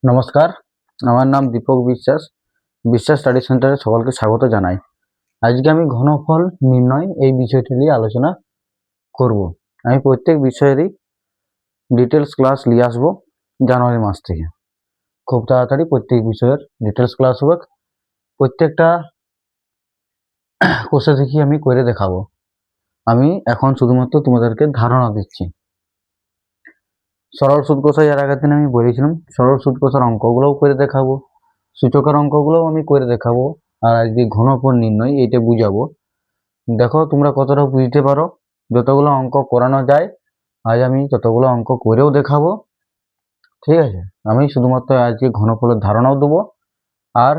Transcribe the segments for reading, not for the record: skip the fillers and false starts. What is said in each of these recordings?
নমস্কার, আমার নাম দীপক বিশ্বাস। বিশ্বাস স্টাডি সেন্টারে সকলকে স্বাগত জানাই। আজকে আমি ঘনফল নির্ণয় এই বিষয়টি নিয়ে আলোচনা করব। আমি প্রত্যেক বিষয়েরই ডিটেলস ক্লাস নিয়ে আসবো জানুয়ারি মাস থেকে। খুব তাড়াতাড়ি প্রত্যেক বিষয়ের ডিটেলস ক্লাস হবে। প্রত্যেকটা কোর্সে থেকে আমি করে দেখাবো। আমি এখন শুধুমাত্র তোমাদেরকে ধারণা দিচ্ছি। সরল সুদ কষা এর আগের দিন আমি বলেছিলাম, সরল সুদ কষার অঙ্কগুলোও করে দেখাবো, সূচকের অঙ্কগুলোও আমি করে দেখাবো, আর আজকে ঘনফল নির্ণয় এইটা বুঝাবো। দেখো তোমরা কতটা বুঝতে পারো। যতগুলো অঙ্ক করানো যায় আজ আমি ততগুলো অঙ্ক করেও দেখাবো, ঠিক আছে। আমি শুধুমাত্র আজকে ঘনফলের ধারণাও দেবো, আর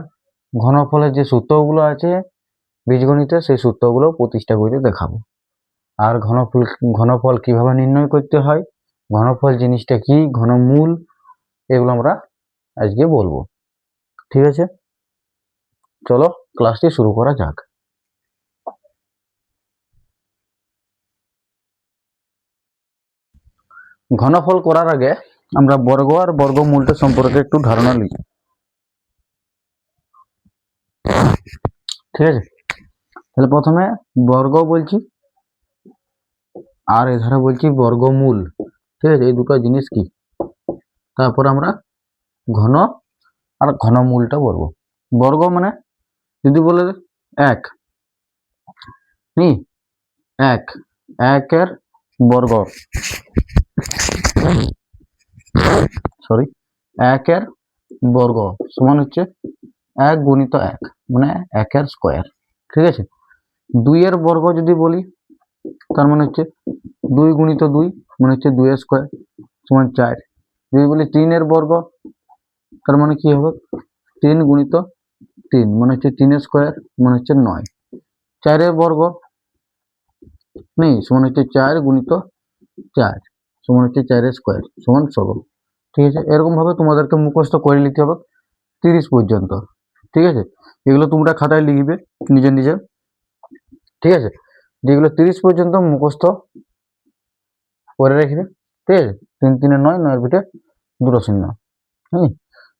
ঘনফলের যে সূত্রগুলো আছে বীজগণিতে সেই সূত্রগুলো প্রতিষ্ঠা করে দেখাবো। আর ঘনফল কিভাবে নির্ণয় করতে হয়, ঘনফল জিনিসটা কি, ঘনমূল, এগুলো আমরা আজকে বলবো, ঠিক আছে। চলো ক্লাসটি শুরু করা যাক। ঘনফল করার আগে আমরা বর্গ আর বর্গমূলটা সম্পর্কে একটু ধারণা নিই, ঠিক আছে। তাহলে প্রথমে বর্গ বলছি আর এধারে বলছি বর্গমূল, ঠিক আছে। এই দুটো জিনিস কি, তারপর আমরা ঘন আর ঘনমূলটা বলবো। বর্গ মানে যদি বলে এক, এক একের বর্গ, একের বর্গ সমান হচ্ছে 1 গুণিত 1 মানে একের স্কোয়ার, ঠিক আছে। 2 এর বর্গ যদি বলি তার মানে হচ্ছে 2 গুণিত 2 মানে হচ্ছে 2 এর স্কোয়ার সমান 4। যদি বলি 3 এর বর্গ তার মানে কি হবে 3 গুণিত 3 মানে হচ্ছে 3 এর স্কোয়ার মানে হচ্ছে 9। 4 এর বর্গ সমান হচ্ছে 4 গুণিত 4 সমান হচ্ছে 4 এর স্কোয়ার সমান 16, ঠিক আছে। এরকম ভাবে তোমাদেরকে মুখস্থ করে নিতে হবে 30 পর্যন্ত, ঠিক আছে। এগুলো তোমরা খাতায় লিখবে নিজে নিজে, ঠিক আছে। যেগুলো 30 পর্যন্ত মুখস্থ করে রাখবে, ঠিক আছে। 3 3 9, 9 পিঠে 2 শূন্য,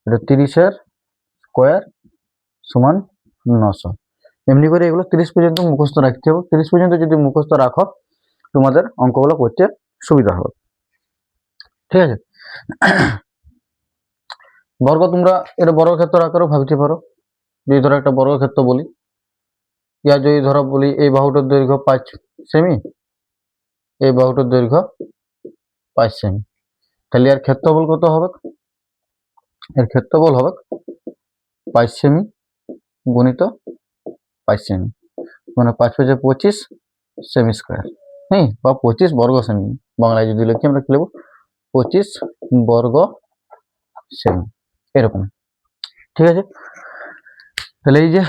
এটা 30 এর স্কোয়ার সমান 900। এমনি করে এগুলো 30 পর্যন্ত মুখস্থ রাখতে হবে। 30 পর্যন্ত যদি মুখস্থ রাখো তোমাদের অঙ্কগুলো করতে সুবিধা হবে, ঠিক আছে। বর্গ তোমরা এটা বর্গক্ষেত্র আকারেও ভাবতে পারো। যদি ধরো একটা বর্গক্ষেত্র বলি, ইয়া যদি ধরো বলি এই বাহুটার দৈর্ঘ্য 5 সেমি, এই বাহুটার দৈর্ঘ্য 5 সেমি, তাহলে এর ক্ষেত্রফল কত হবে? এর ক্ষেত্রফল হবে 5 সেমি গুণিত 5 সেমি মানে 5 5 25 সেমি স্কোয়ার, বা 25 বর্গ সেমি। বাংলায় যদি লিখি আমরা কি লিখব 25 বর্গ সেমি, এরকম, ঠিক আছে। তাহলে এই যে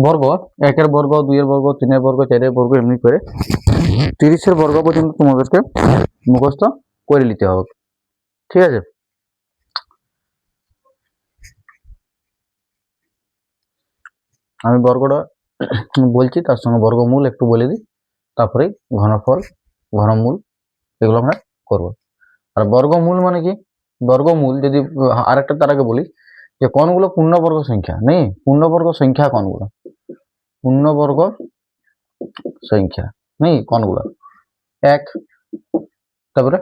বর্গ, 1 এর বর্গ, 2 এর বর্গ, 3 এর বর্গ, 4 এর বর্গ, এমনি করে 30 এর বর্গ পর্যন্ত তোমাদেরকে মুখস্থ করে নিতে হবে, ঠিক আছে। আমি বর্গটা বলছি, তার সঙ্গে বর্গমূল একটু বলে দিই, তারপরে ঘনফল, ঘনমূল এগুলো আমরা করব। আর বর্গমূল মানে কি, বর্গমূল যদি আরেকটা তার আগে বলি যে কোনগুলো পূর্ণবর্গ সংখ্যা, পূর্ণবর্গ সংখ্যা কোনগুলো, পূর্ণবর্গ সংখ্যা কোনগুলো, 1, তারপরে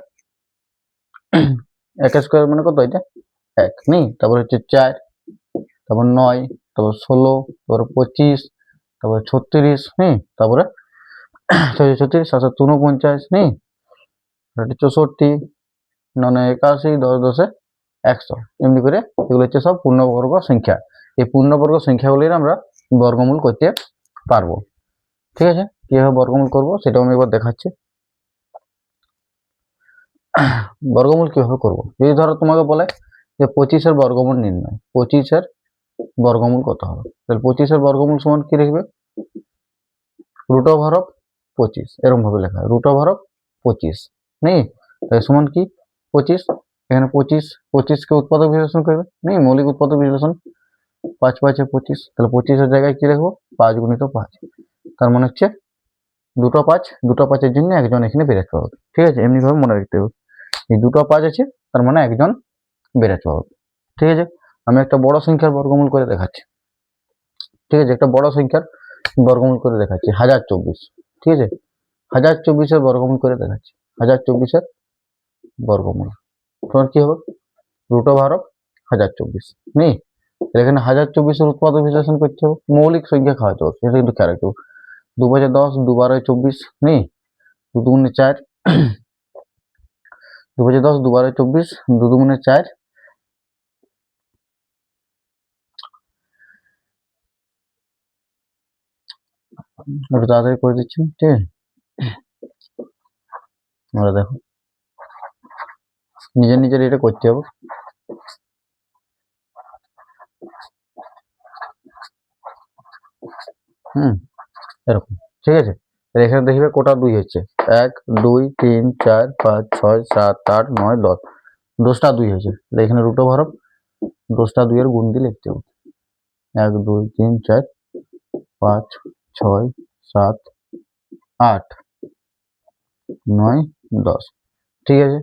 1 স্কোয়ার মানে কত, এটা 1, তারপরে হচ্ছে 4, তারপর 9, তারপর 16, তারপর 25, তারপর 36, তারপরে 36 7 7 49, 64, 9 81, 10 10 100, এমনি করে এগুলো হচ্ছে সব পূর্ণবর্গ সংখ্যা। এই পূর্ণবর্গ সংখ্যাগুলির আমরা বর্গমূল করতে পারবো, ঠিক আছে। কিভাবে বর্গমূল করব সেটাও আমি এবার দেখাচ্ছি। বর্গমূল কিভাবে করব, যদি ধরো তোমাকে বলে যে 25 এর বর্গমূল নির্ণয়, 25 এর বর্গমূল কত হবে, তাহলে 25 এর বর্গমূল সমান কি লিখবে, রুট ওভার অফ 25, এরকম ভাবে লেখা রুট ওভার অফ 25, তাহলে সমান কি 25, এখানে 25 কে উৎপাদক বিশ্লেষণ করবে, মৌলিক উৎপাদক বিশ্লেষণ, 5 5 25, তাহলে 25 এর জায়গায় কি লিখবো 5 গুণিত 5, তার মানে হচ্ছে দুটো 5 এর জন্য একজন এখানে বেরোতে হবে, ঠিক আছে। এমনি ভাবে মনে রাখতে হবে এই দুটো 5 আছে তার মানে একজন বেরোতে হবে, ঠিক আছে। আমি একটা বড় সংখ্যার বর্গমূল করে দেখাচ্ছি। ঠিক আছে, একটা বড় সংখ্যার বর্গমূল করে দেখাচ্ছি 1024। ঠিক আছে, 1024-এর বর্গমূল করে দেখাচ্ছি। 1024-এর বর্গমূল তোমার কি হবে? √1024 নেই। এখানে 1024-এর উৎপাদক বিশ্লেষণ করতে হবে, মৌলিক সংখ্যা খাওয়াতে হবে, সেটা কিন্তু ক্যারেক্টার। 2×10 2×12 = 24 নেই, 2×2 = 4, 2×10 2×12 = 24, 2×2 = 4। একটু তাড়াতাড়ি করে দিচ্ছি। ঠিক আছে, আমরা দেখো নিজের এটা করতে হবে। এরকম। ঠিক আছে, এখানে দেখবে কোটা 2 হচ্ছে, 1 2 3 4 5 6 7 8 9 10, 10টা 2 হয়েছে। এখানে √10টা 2 এর গুণ দিয়ে লিখতে হবে। 1 2 3 4 5 6 7 8 9 10। ঠিক আছে,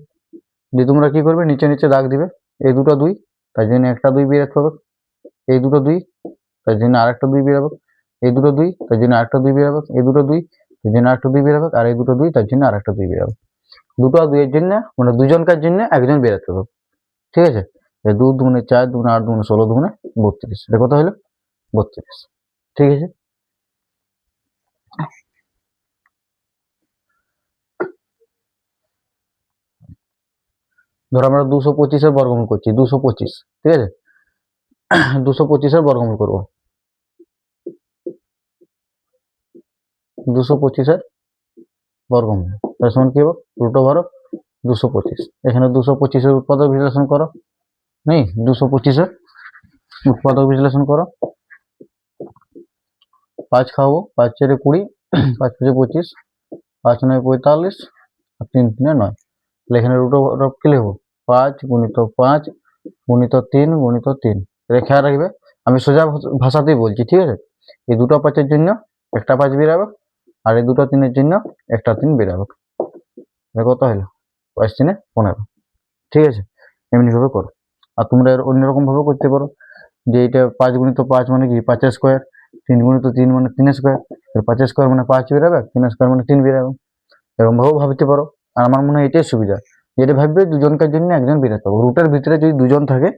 যে তোমরা কি করবে, নিচে দাগ দিবে। এই দুটো 2, তার জন্য একটা 2 বেরোতে হবে। এই দুটো 2, তার জন্য আরেকটা 2 বেরোবে। এই দুটো 2, তার জন্য আরেকটা 2 বেরোবে। এই দুটো 2, তার জন্য আরেকটা 2 বেরোবে। আর এই দুটো 2, তার জন্য আরেকটা 2 বেরোবে। দুটো 2 এর জন্য মানে দুজনকার জন্য একজন বেরোতে হবে। ঠিক আছে, 2 2 4 2 8 2 16 2 32। এটা কত হলো? 32। ঠিক আছে, ধরো আমরা 225-এর বর্গমূল করছি, 225। ঠিক আছে, 225-এর বর্গমূল করব। 225-এর বর্গমূল তার সমান কি হবে? √225। এখানে 225-এর উৎপাদক বিশ্লেষণ করো। নেই, 225-এর উৎপাদক বিশ্লেষণ করো। 5 খাওয়াবো, 5 4 20, 5 5 25, 5 9 45, আর 3 3 9। তাহলে এখানে √of কি লিখবো? 5 × 5 × 3 × 3। এটা খেয়াল রাখবে, আমি সোজা ভাষাতেই বলছি। ঠিক আছে, এই দুটো 5-এর জন্য একটা 5 বেরাবে, আর এই দুটো 3-এর জন্য একটা 3 বেরাবে। কত হলো? 5 3 15। ঠিক আছে, এমনি ভাবে করো। আর তোমরা অন্যরকম ভাবে করতে পারো, যে এটা 5 × 5 মানে কি 5-এর স্কোয়ার, 3 × 3 মানে 3-এর স্কোয়ার, 5-এর স্কোয়ার মানে 5 বেরাবে, 3-এর স্কোয়ার মানে 3 বেরাবে। এরকম ভাবেও ভাবতে পারো। আর আমার মনে হয় এটাই সুবিধা, যেটা ভাববে দুজনকার জন্য একজন বেরোতে হবে। রুটের ভিতরে যদি দুজন থাকে,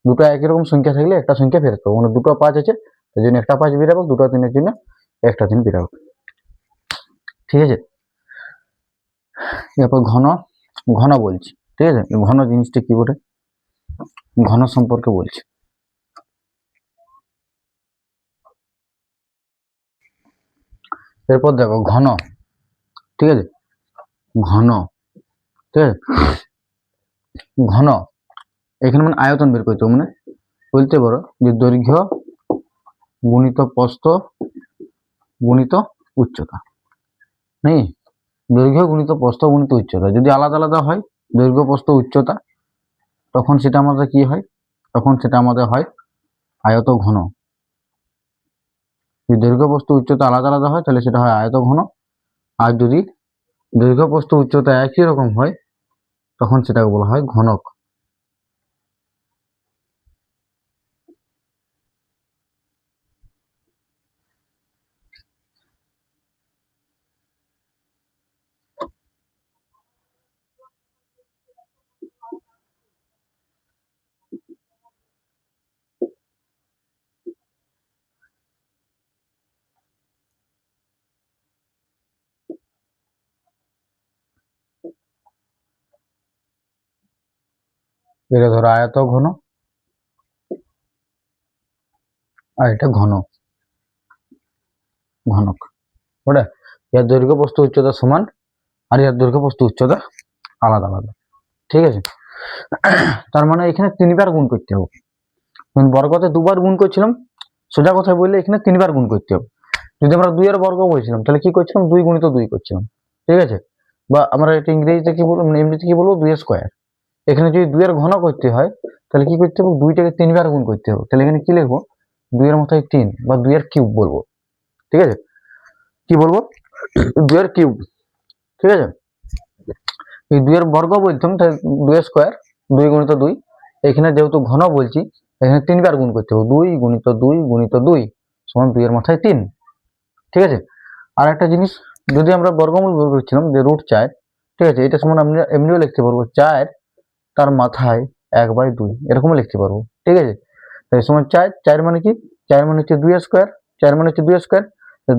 দুটো একই রকম সংখ্যা থাকলে একটা সংখ্যা ফেরত হবে। মানে দুটো 5 আছে, তার জন্য একটা 5 বেরাবো, দুটো 3-এর জন্য একটা 3 বেরাবো। ঠিক আছে, এরপর ঘন বলছি। ঠিক আছে, ঘন জিনিসটা কি বটে, ঘন সম্পর্কে বলছি। এরপর দেখো ঘন। ঠিক আছে, ঘন। ঠিক আছে, ঘন এখানে মানে আয়তন বের করতে হবে। মানে বলতে পারো যে দৈর্ঘ্য গুণিত প্রস্থ গুণিত উচ্চতা। নেই, দৈর্ঘ্য গুণিত প্রস্থ গুণিত উচ্চতা যদি আলাদা আলাদা হয়, দৈর্ঘ্য প্রস্থ উচ্চতা, তখন সেটা আমাদের কি হয়? তখন সেটা আমাদের হয় আয়ত ঘন। যদি দৈর্ঘ্য প্রস্থ উচ্চতা আলাদা আলাদা হয়, তাহলে সেটা হয় আয়ত ঘন। আর যদি দৈর্ঘ্য প্রস্থ উচ্চতা একই রকম হয়, তখন সেটাকে বলা হয় ঘনক। এটা ধরো আয়ত ঘন, আর এটা ঘনক। ওটা এর দৈর্ঘ্য প্রস্থ উচ্চতা সমান, আর এর দৈর্ঘ্য প্রস্থ উচ্চতা আলাদা আলাদা। ঠিক আছে, তার মানে এখানে 3বার গুণ করতে হবে। বর্গতে 2বার গুণ করছিলাম, সোজা কথা বললে এখানে 3বার গুণ করতে হবে। যদি আমরা 2 এর বর্গ বলছিলাম, তাহলে কি করছিলাম? 2 × 2 করছিলাম। ঠিক আছে, বা আমরা এটা ইংরেজিতে কি বলবো, এমনিতে কি বলবো, 2 স্কোয়ার। এখানে যদি 2 এর ঘন করতে হয়, তাহলে কি করতে হবে? 2টাকে 3বার গুণ করতে হবে। তাহলে এখানে কি লিখবো? 2 এর মাথায় 3, বা 2 এর কিউব বলবো। ঠিক আছে, কি বলবো? 2 এর কিউব। ঠিক আছে, এই 2 এর বর্গ বলতাম, তাই 2 স্কোয়ার, 2 × 2। এখানে যেহেতু ঘন বলছি, এখানে 3 বার গুণ করতে হবে, 2 গুণিত 2 গুণিত 2 সমান 2 এর মাথায় 3। ঠিক আছে। আর একটা জিনিস, যদি আমরা বর্গমূল বের করছিলাম যে √4, ঠিক আছে, এটা সমান আমরা এমনিও লিখতে পারবো 4 তার মাথায় 1/2, এরকমও লিখতে পারবো। ঠিক আছে, তাই সমান 4, 4 মানে কি, 4 মানে হচ্ছে 2 স্কয়ার, 4 মানে হচ্ছে 2 স্কয়ার,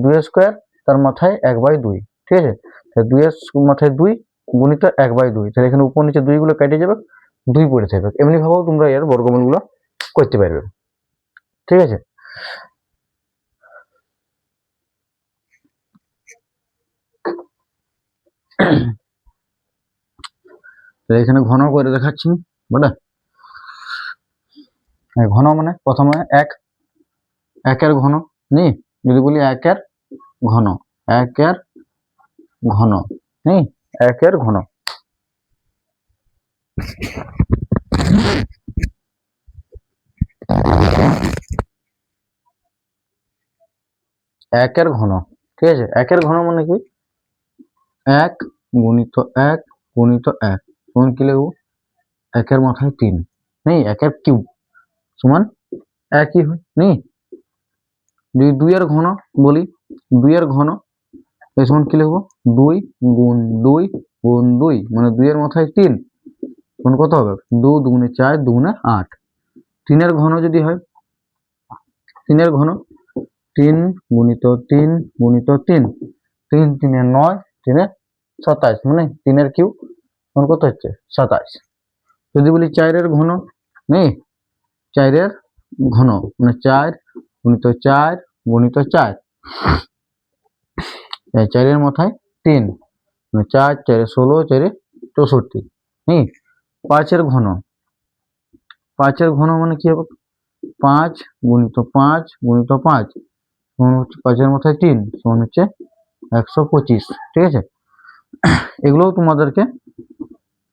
2 স্কয়ার তার মাথায় 1/2। ঠিক আছে, তাই 2 এর মাথায় 2 গুণিত 1/2, তাহলে এখানে উপর নিচে 2 গুলো কেটে যাবে, 2 পড়ে থাকবে। এমনি ভাবেও তোমরা এর বর্গমূল গুলো করতে পারবে। ঠিক আছে, এখানে ঘন করে দেখাচ্ছি বলে, ঘন মানে প্রথমে একের ঘন নি, যদি বলি একের ঘন, একের ঘন নি, একের ঘন, একের ঘন। ঠিক আছে, একের ঘন মানে কি, 1 গুণিত 1 গুণিত 1 সমান কি লিখবো, একের মাথায় 3 নেই, একের কিউব সমান একই হয় নেই। যদি 2 এর ঘন বলি, 2 এর ঘন সমান কি লিখবো, 2 গুণ 2 গুণ 2 মানে 2 এর মাথায় 3 সমান কত হবে, 2 দুগুণে 4 দুগুণে 8। 3 এর ঘন যদি হয়, 3 এর ঘন 3 গুণিত 3 গুণিত 3, 3 3 9, 3 27 মানে 3 এর কিউব সমান কত হচ্ছে 27। যদি বলি 4 এর ঘন নেই, 4 এর ঘন মানে 4 গুণিত 4 গুণিত 4, 4 এর মাথায় 3 মানে 4 4 16 4 64 নেই। 5 এর ঘন, 5 এর ঘন মানে কি হবে, 5 গুণিত 5 গুণিত 5 সমান হচ্ছে 5 এর মাথায় 3 সমান হচ্ছে 125। ঠিক আছে, এগুলোও তোমাদেরকে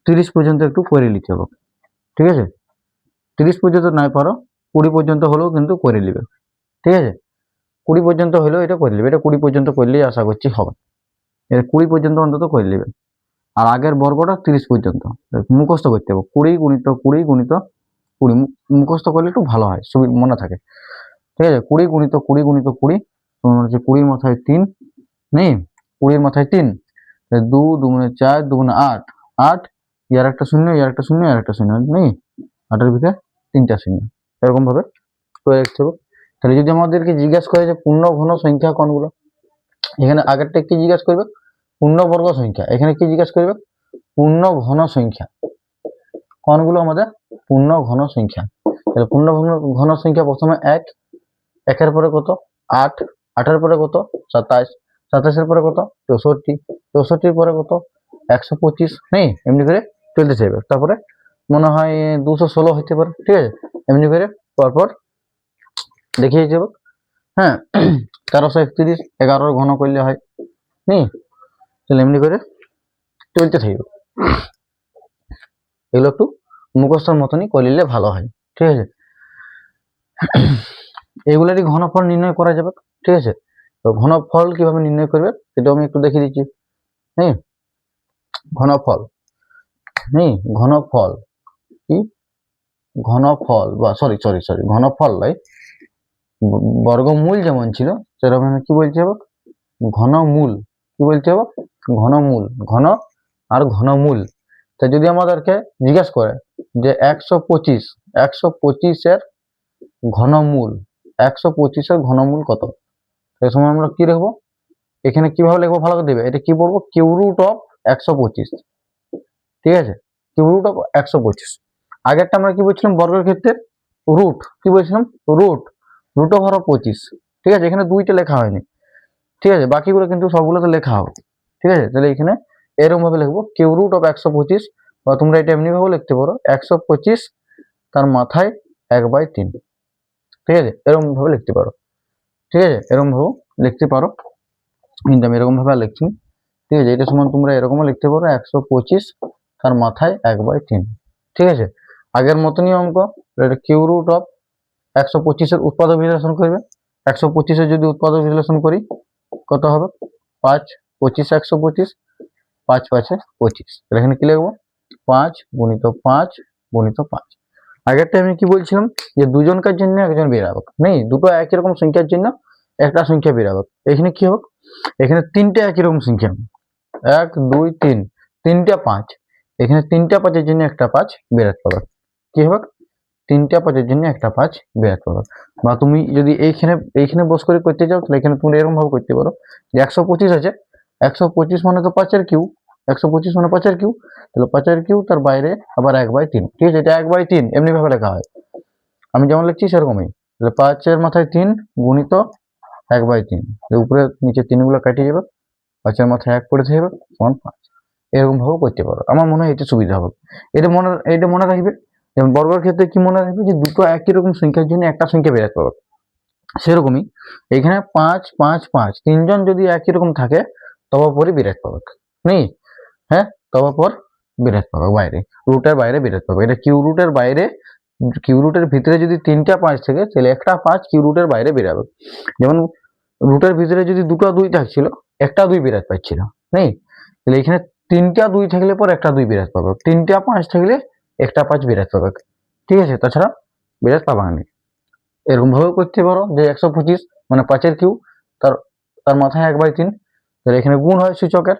30 পর্যন্ত একটু করে নিতে হবে। ঠিক আছে, 30 পর্যন্ত নাই পারো, 20 পর্যন্ত হলেও কিন্তু করে নিবে। ঠিক আছে, 20 পর্যন্ত হলেও এটা করে নিবে, এটা 20 পর্যন্ত করলেই আশা করছি হবে, এটা 20 পর্যন্ত অন্তত করে নিবে। আর আগের বর্গটা 30 পর্যন্ত মুখস্থ করতে হবে, 20 গুণিত 20 গুণিত 20 মুখস্থ করলে একটু ভালো হয়, মনে থাকে। ঠিক আছে, 20 গুণিত 20 গুণিত 20 সমান হচ্ছে 20 মাথায় 3 নেই, 20 মাথায় 3, 2 দুগুণে 4 দুগুণে 8, 8 ইয়ার একটা শূন্য, ইয়ার একটা শূন্য, ইয়ার একটা শূন্য নেই, 8 এর ভিতরে 3টা শূন্য, এরকম ভাবে করে রাখতে হবে। তাহলে যদি আমাদেরকে জিজ্ঞাসা করে যে পূর্ণ ঘন সংখ্যা কোনগুলো, এখানে আগেরটা কি জিজ্ঞাসা করবে, পূর্ণবর্গ সংখ্যা, এখানে কি জিজ্ঞাসা করবে, পূর্ণ ঘন সংখ্যা কোনগুলো আমাদের, পূর্ণ ঘন সংখ্যা। তাহলে পূর্ণ ঘন সংখ্যা প্রথমে 1, 1 এর পরে কত 8, 8 এর পরে কত 27, 27 এর পরে কত 64, 64 এর পরে কত 125 নেই, এমনি করে চলতে চাইবে। তারপরে মনে হয় 216 হতে পারে। ঠিক আছে, এমনি করে পরপর দেখিয়ে যাব। হ্যাঁ, 1331 11 ঘন করলে হয় নি, তাহলে এমনি করে চলতে থাকবে। এগুলো একটু মুখস্থর মতনই করলে ভালো হয়। ঠিক আছে, এগুলারই ঘনফল নির্ণয় করা যাবে। ঠিক আছে, তো ঘনফল কিভাবে নির্ণয় করবে সেটা আমি একটু দেখিয়ে দিচ্ছি। হ্যাঁ, ঘনফল নেই, ঘনফল কি, ঘনফল বা সরি সরি সরি ঘনফল নয়, বর্গমূল যেমন ছিল সেরকম কি বলতে হবে, ঘনমূল। কি বলতে হবে, ঘনমূল, ঘন আর ঘনমূল। তা যদি আমাদেরকে জিজ্ঞাসা করে যে 125 এর ঘনমূল, 125 এর ঘনমূল কত, সেই সময় আমরা কি লিখবো, এখানে কিভাবে লিখবো ভালো করে দেবে, এটা কি বলবো, কিউব রুট অফ 125। ঠিক আছে, কিউব রুট অফ 125। আগেরটা আমরা কি বলছিলাম বর্গের ক্ষেত্রে, রুট কি বলছিলাম, রুট রুট ওভার 25। ঠিক আছে, এখানে দুইটা লেখা হয়নি। ঠিক আছে, বাকিগুলো কিন্তু সবগুলোতে লেখা হবে। ঠিক আছে, তাহলে এখানে এরকম ভাবে লিখবো কিউব রুট অফ 125, বা তোমরা এটা এমনি ভাবে লিখতে পারো 125 তার মাথায় 1/3। ঠিক আছে, এরকম ভাবে লিখতে পারো। ঠিক আছে, এরকম ভাবে লিখতে পারো, কিন্তু আমি এরকম ভাবে লিখছি। ঠিক আছে, এটা সমান তোমরা এরকমও লিখতে পারো 125 তার মাথায় 1/3। ঠিক আছে, আগের মতনই অঙ্ক, এটা কিউব রুট অফ 125 এর উৎপাদক বিশ্লেষণ করবে। 125 এর যদি উৎপাদক বিশ্লেষণ করি কত হবে, 5 25 125, 5 5 25। এখানে কি লিখবো, 5 গুণিত 5 গুণিত 5 আগেরটা আমি কি বলছিলাম যে দুজনকার জন্য একজন বেরাবক, নেই দুটো একই রকম সংখ্যার জন্য একটা সংখ্যা বেরাবক। এখানে কি হবে, এখানে তিনটে একই রকম সংখ্যা, 1 2 3, তিনটা 5, এখানে তিনটা 5-এর জন্য একটা 5 বেরাতে পাবে। কি হবে, তিনটা 5-এর জন্য একটা 5 বেরাতে পাবে। বা তুমি যদি এইখানে বস করে করতে চাও তাহলে এখানে তুমি এরকম ভাবে করতে পারো যে 125 আছে, 125 মানে তো 5-এর কিউ, 125 মানে 5-এর কিউ, তাহলে 5-এর কিউ তার বাইরে আবার 1/3, ঠিক আছে, এটা 1/3 এমনি ভাবে লেখা হয়, আমি যেমন লিখছি সেরকমই। তাহলে 5-এর মাথায় 3 গুণিত 1/3, উপরে নিচে 3 গুলো কেটে যাবে, 5-এর মাথায় 1 পড়ে থাকবে সমান 5। এরকম ভাবে করতে পারো, আমার মনে হয় এটা সুবিধা হবে। এটা মনে রাখবে, যেমন বর্গের ক্ষেত্রে কি মনে রাখবে যে দুটো একই রকম সংখ্যার জন্য একটা সংখ্যা বেরাতে পারবে, সেরকমই এখানে 5 5 5 তিনজন যদি একই রকম থাকে তবে পরে বিরাট পাবে, নেই হ্যাঁ, তবে পর বিরাট পাবে বাইরে, রুটের বাইরে বিরাট পাবে। এটা কিউ রুটের বাইরে, কিউ রুটের ভিতরে যদি 3টা 5 থাকে তাহলে একটা 5 কিউ রুটের বাইরে বেরাবে। যেমন রুটের ভিতরে যদি দুটো 2 থাকছিল, একটা 2 বিরাট পাচ্ছিল, নেই, তাহলে এখানে 3টা 2 থাকলে পর একটা 2 বিরাট পাবে, 3টা 5 থাকলে একটা 5 বিরাট পাবে, ঠিক আছে, তাছাড়া বিরাট পাবা না। এরকম ভাবেও করতে পারো যে 125 মানে 5-এর কিউ, তার তার মাথায় 1/3, তাহলে এখানে গুণ হয় সূচকের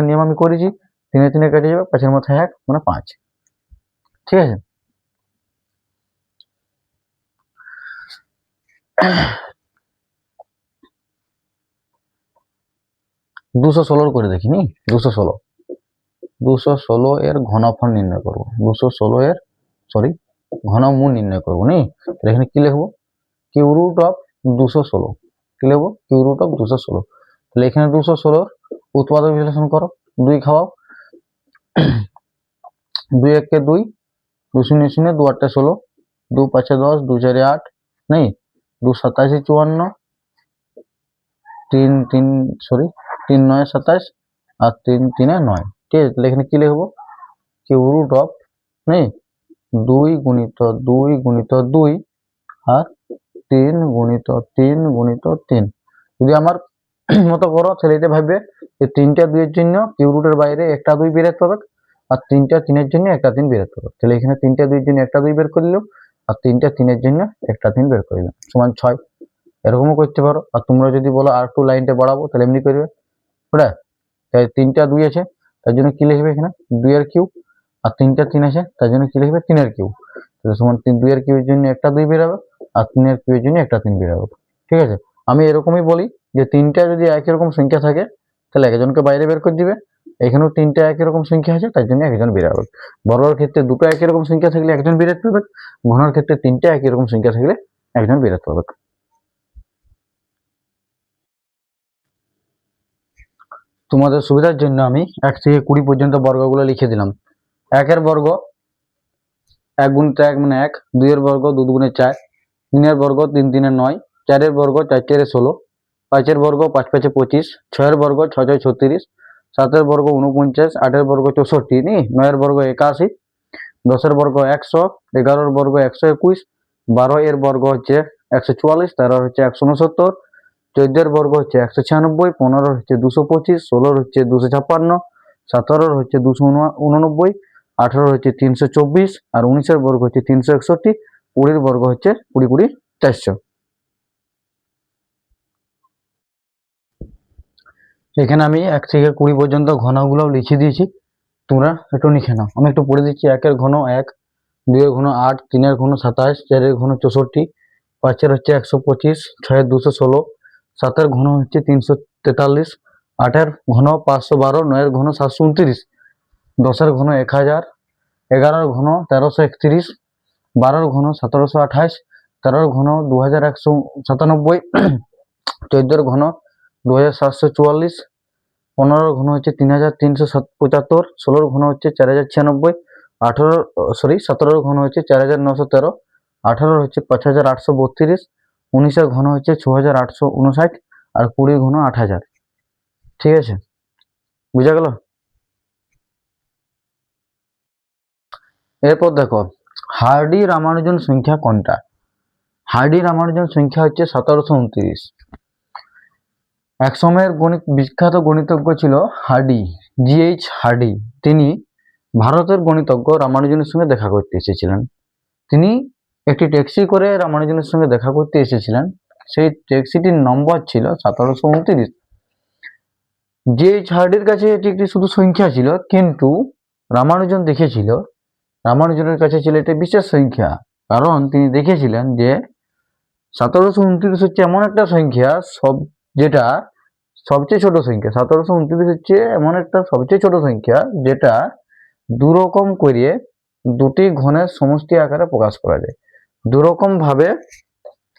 নিয়ম আমি করেছি, 3 3 কেটে যাবে, 5-এর মাথায় 1 মানে 5, ঠিক আছে। 216 করে দেখিনি, 216 এর ঘনফল নির্ণয় করবো, 216 এর ঘনমূল নির্ণয় করবো, নি এখানে কি লিখবো, কিউ রুট অফ 216, কি লিখবো, কিউ রুট অফ 216। তাহলে এখানে 216 উৎপাদক বিশ্লেষণ করো, 2 খাওয়াও, 2 1 2, 2 0 0, 2 8 16, 2 5 10, 2 4 8, नहीं 2 7 54, 3 3 3 9 27 আর 3 3 9, ঠিক আছে। তাহলে এখানে কি লিখবো, কিউ রুট অফ নেই 2 গুণিত 2 গুণিত 2 আর 3 গুণিত 3 গুণিত 3। যদি আমার মতো করো তাহলে এটা ভাববে যে 3টা 2 এর জন্য কিউ রুটের বাইরে একটা 2 বের পাবে, আর 3টা 3 এর জন্য একটা 3 বের পাবে। তাহলে এখানে 3টা 2 এর জন্য একটা 2 বের করলো, আর 3টা 3 এর জন্য একটা 3 বের করলাম, সমান 6। এরকমও করতে পারো। আর তোমরা যদি বলো আর একটু লাইনটা বাড়াবো তাহলে এমনি করবে, বুঝলে, তাই 3টা 2 আছে তার জন্য কি লিখবে এখানে 2 এর কিউ, আর 3টা 3 আছে তার জন্য কি লিখবে 3 এর কিউ, তাহলে সমান 2 এর কিউর জন্য একটা 2 বের হবে, আর 3 এর কিউর জন্য একটা 3 বের হবে, ঠিক আছে। আমি এরকমই বলি যে 3টা যদি একই রকম সংখ্যা থাকে তাহলে একজনকে বাইরে বের করে দিবে, এখানেও 3টা একই রকম সংখ্যা আছে তার জন্য একজন বের হবে। বর্গের ক্ষেত্রে দুটো একই রকম সংখ্যা থাকলে একজন বের পাবে, ঘনের ক্ষেত্রে 3টা একই রকম সংখ্যা থাকলে একজন বের পাবে। তোমাদের সুবিধার জন্য আমি 1 থেকে 20 পর্যন্ত বর্গগুলো লিখে দিলাম। 1 এর বর্গ 1 গুণিত 1 মানে 1, 2 এর বর্গ 2 দুগুণে 4, 3 এর বর্গ 3 3 9, 4 এর বর্গ 4 4 16, 5 এর বর্গ 5 5 25, 6 এর বর্গ 6 6 36, 7 এর বর্গ 49, 8 এর বর্গ 64, 9 এর বর্গ 81, 10 এর বর্গ 100, 11 এর বর্গ 121, 12 এর বর্গ হচ্ছে 144, 13 হচ্ছে 169, 14 এর বর্গ হচ্ছে 196, 15 হচ্ছে 225, 16 হচ্ছে 256, 17 হচ্ছে 289, 18 হচ্ছে 324, আর 19 এর বর্গ হচ্ছে 361, 20 এর বর্গ হচ্ছে 20 20 400। এখানে আমি 1 থেকে 20 পর্যন্ত ঘনগুলো লিখে দিয়েছি, তোমরা একটু লিখে নাও। আমি একটু পড়ে দিচ্ছি। 1 এর ঘন 1, 2 এর ঘন 8, 3 এর ঘন 27, 4 এর ঘন 64, 5 এর হচ্ছে 125, 6 এর 216, 7 এর ঘন হচ্ছে 343, 8 এর ঘন 512, 9 এর ঘন 729, 10 এর ঘন 1000, 11 এর ঘন 1331, 12 এর ঘন 1728, 13 এর ঘন 2197, 14 এর ঘন 2744, 15 এর ঘন হচ্ছে 3375, 16 এর ঘন হচ্ছে 4096, 17 এর ঘন হচ্ছে 4913, 18 হচ্ছে 5832, 19 এর ঘন হচ্ছে 6859, আর 20 ঘন 8000। ঠিক আছে, বুঝা গেল। এরপর দেখো হার্ডি রামানুজন সংখ্যা কোনটা। হার্ডি রামানুজন সংখ্যা হচ্ছে 1729। এক সময়ের বিখ্যাত গণিতজ্ঞ ছিল হার্ডি, GH হার্ডি। তিনি ভারতের গণিতজ্ঞ রামানুজনের সঙ্গে দেখা করতে এসেছিলেন। তিনি একটি ট্যাক্সি করে রামানুজনের সঙ্গে দেখা করতে এসেছিলেন। সেই ট্যাক্সিটির নম্বর ছিল 1729। যে ছাড়টির কাছে এটি একটি শুধু সংখ্যা ছিল, কিন্তু রামানুজন দেখেছিল রামানুজনের কাছে ছিল এটি বিশেষ সংখ্যা। কারণ তিনি দেখেছিলেন যে 1729 হচ্ছে এমন একটা সংখ্যা যেটা সবচেয়ে ছোট সংখ্যা। 1729 হচ্ছে এমন একটা সবচেয়ে ছোট সংখ্যা যেটা দুরকম করে দুটি ঘনের সমষ্টি আকারে প্রকাশ করা যায়। দুরকম ভাবে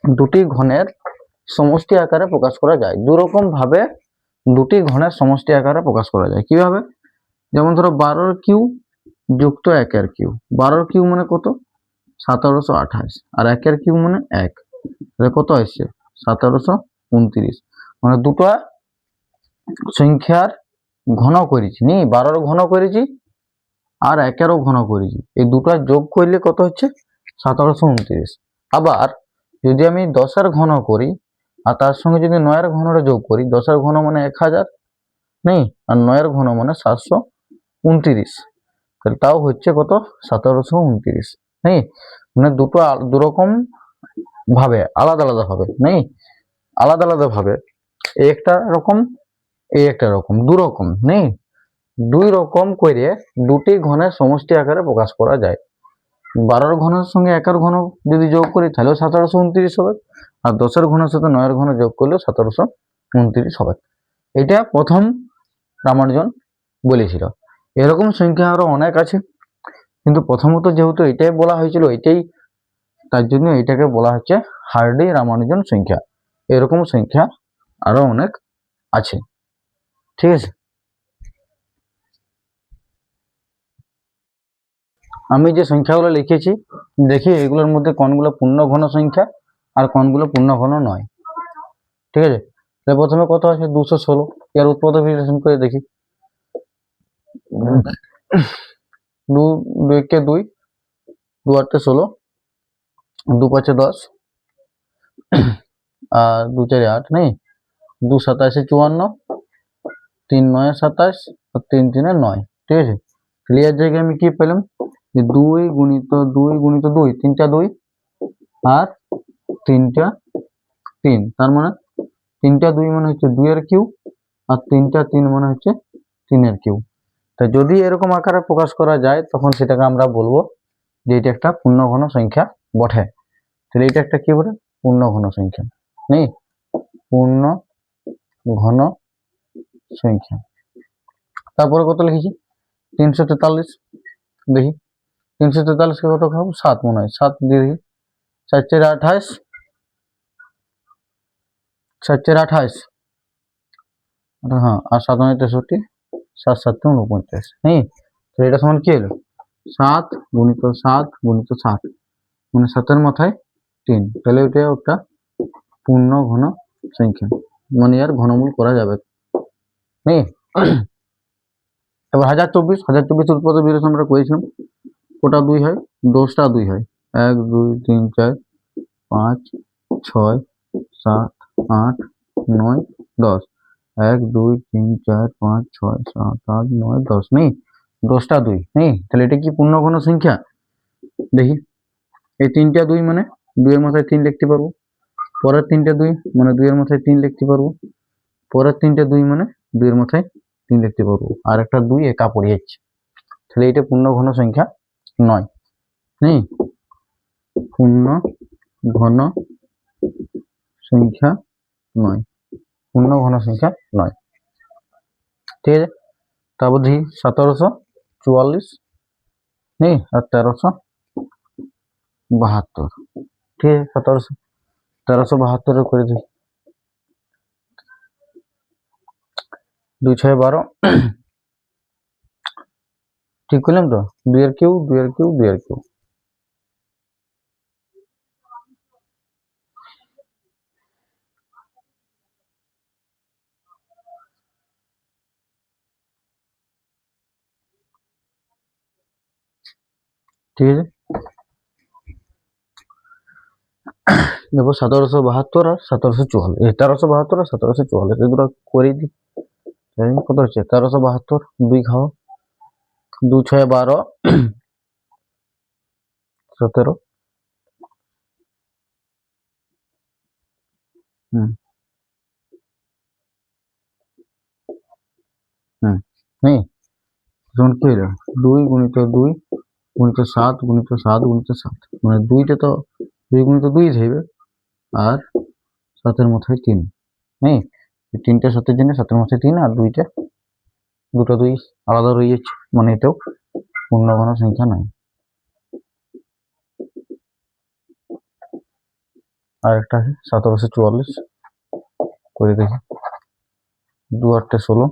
দুটি ঘনের সমষ্টি আকারে প্রকাশ করা যায়। দুরকম ভাবে দুটি ঘনের সমষ্টি আকারে প্রকাশ করা যায়। কিভাবে? যেমন ধরো 12 কিউ যুক্ত 1 কিউ। 12 কিউ মানে কত? 1728। আর 1 কিউ মানে 1, কত আসছে? 1729। মানে দুটো সংখ্যার ঘন করেছি, 12 ঘন করেছি আর 1 ঘন করেছি। এই দুটো যোগ করলে কত হচ্ছে? 1729। আবার যদি আমি 10 ঘন করি আর তার সঙ্গে যদি 9 ঘনটা যোগ করি, 10 ঘন মানে 1000, আর 9 ঘন মানে 729, তাহলে তাও হচ্ছে কত? 1729। মানে দুটো দুরকম ভাবে আলাদা আলাদা ভাবে আলাদা আলাদা ভাবে একটা রকম একটা রকম দুরকম দুই রকম করে দুটি ঘনের সমষ্টি আকারে প্রকাশ করা যায়। 12 ঘনের সঙ্গে 1 ঘন যদি যোগ করি তাহলেও 1729 হবে, আর 10 ঘনের সাথে 9 ঘন যোগ করলেও 1729 হবে। এটা প্রথম রামানুজন বলেছিল। এরকম সংখ্যা আরো অনেক আছে, কিন্তু প্রথমত যেহেতু এটাই বলা হয়েছিল, তার জন্য এটাকে বলা হচ্ছে হার্ডি রামানুজন সংখ্যা। এরকম সংখ্যা আরো অনেক আছে। ঠিক আছে, আমি যে সংখ্যাগুলো লিখেছি দেখি এগুলোর মধ্যে কোনগুলো পূর্ণ ঘন সংখ্যা আর কোনগুলো পূর্ণ ঘন নয়। ঠিক আছে, তাহলে প্রথমে কত আছে? 216। এর উৎপাদক বিশ্লেষণ করে দেখি। 2 2 2, 2 8 16, 2 5 10, আর 2 4 8, 2 27 54, 3 9 27 আর 3 3 9। ঠিক আছে, ক্লিয়ার জায়গায় আমি কি পেলাম? যে 2 গুণিত 2 গুণিত 2, 3টা 2 আর 3টা 3, তার মানে 3টা 2 মানে হচ্ছে 2 এর কিউ, আর 3টা 3 মানে হচ্ছে 3 এর কিউ। তা যদি এরকম আকারে প্রকাশ করা যায় তখন সেটাকে আমরা বলবো যে এটা একটা পূর্ণ ঘন সংখ্যা বটে। তাহলে এটা একটা কি বলে? পূর্ণ ঘন সংখ্যা। পূর্ণ ঘন সংখ্যা। তারপরে কত লিখেছি? 343। দেখি 343 কে কত খাবো? 7 মনে হয়। 7 দিয়ে দেখি। 4 4 28, 4 4 28, হ্যাঁ, আর 7 9 63, 7 7 49। তো এটা সমান কি হলো? 7 গুণিত 7 গুণিত 7, মানে 7 মাথায় 3। তাহলে ওটা পূর্ণ ঘন সংখ্যা, মানে আর ঘনমূল করা যাবে। এবার 1024 উৎপাদক বিরোধ আমরা করেছিলাম। কোটা 2 হয়? 10টা 2 হয়। 1 2 3 4 5 6 7 8 9 10। 1 2 3 4 5 6 7 8 9 10, 10টা 2, তাহলে এটা কি পূর্ণ ঘন সংখ্যা? দেখি, এই 3টা 2 মানে 2 এর মাথায় 3 লিখতে পারবো। পরের 3টা 2 মানে 2 এর মাথায় 3 লিখতে পারবো। পরের 3টা 2 মানে 2 এর মাথায় 3 লিখতে পারবো। আর একটা 2 একা পড়ে যাচ্ছে। তাহলে এটা পূর্ণ ঘন সংখ্যা নয়। পূর্ণ ঘন সংখ্যা নয়। পূর্ণ ঘন সংখ্যা নয়। ঠিক আছে, তারপর দেখি 1744, আর 1372। ঠিক আছে, 1372 করে দেখি। 2 6 12, ঠিক করলাম তো? 2 এর কিউ 2 এর কিউ 2 এর কিউ। ঠিক আছে, দেখো 1772 আর 1744, 1372 আর 1744 এই দুটো করে দিই। কত হচ্ছে? 1372, 2 খাও, 2 6 12, 17, নেই, তখন কি হলো 2 গুণিত 2 গুণিত 7 গুণিত 7 গুণিত 7, মানে 2টা তো 2 গুণিত 2 থাকবে, আর 7-এর মাথায় 3 নেই, 3টা 7-এর জন্য 7-এর মাথায় 3, আর দুটো 2 আলাদা রয়ে যাচ্ছে, মানে এটাও পূর্ণঘন সংখ্যা নয়। আর একটা আছে 1744, করে দেখি 2 8 16,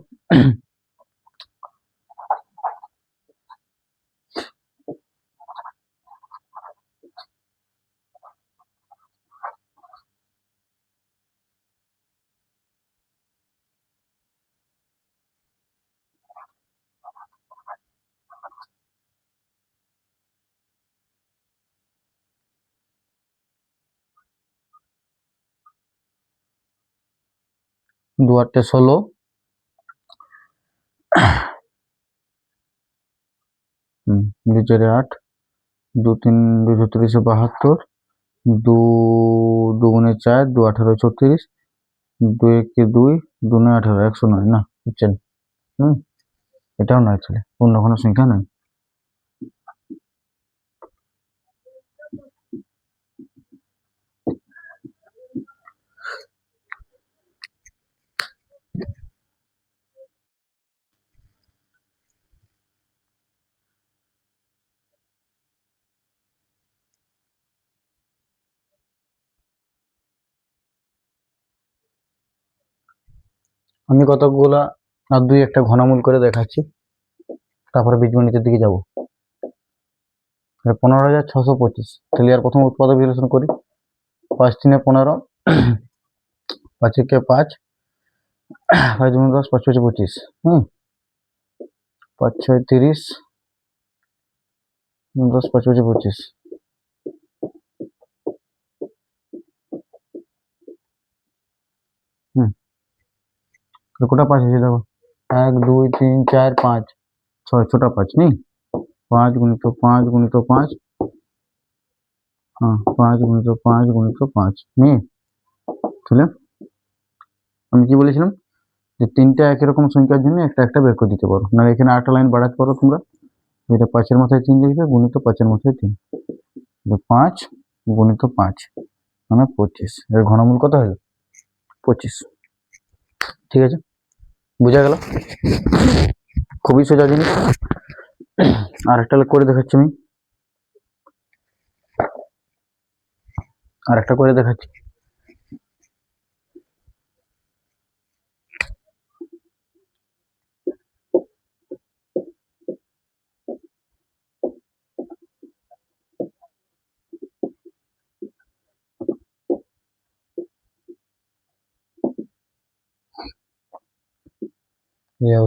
2 8 16, 2 4 8, 2 3 2 36 72, 2 2 গুণে 4, 2 18 36, 2 1 2, 2 9 18, 109 না হচ্ছে না। এটাও নয়, ছেলে পূর্ণঘন সংখ্যা নয়। আমি কতগুলা আর 2 একটা ঘনমূল করে দেখাচ্ছি, তারপরে বীজগণিতের দিকে যাব। 15,625, তাহলে আর প্রথম উৎপাদক বিশ্লেষণ করি। 5 3 15, 5 1 5, 5 2 10, 5 5 25, 5 6 30, 10 5 5 25, কোটা 5 আছে দেখো, 1 2 3 4 5 6, ছোটা 5 নেই, 5 গুণিত 5 গুণিত 5, 5 গুণিত 5 গুণিত 5 নেই। তাহলে আমি কি বলেছিলাম যে 3টা একই রকম সংখ্যার জন্য একটা একটা বের করে দিতে পারো, না এখানে 8টা লাইন বাড়াতে পারো তোমরা। এটা 5-এর মাথায় 3 লিখবে, গুণিত 5-এর মাথায় 3, 5 গুণিত 5 মানে 25, এর ঘনমূল কত হলো 25। ঠিক আছে, বুঝা গেল, খুবই সোজা জিনিস। আর একটা করে দেখাচ্ছি আমি, আর একটা করে দেখাচ্ছি।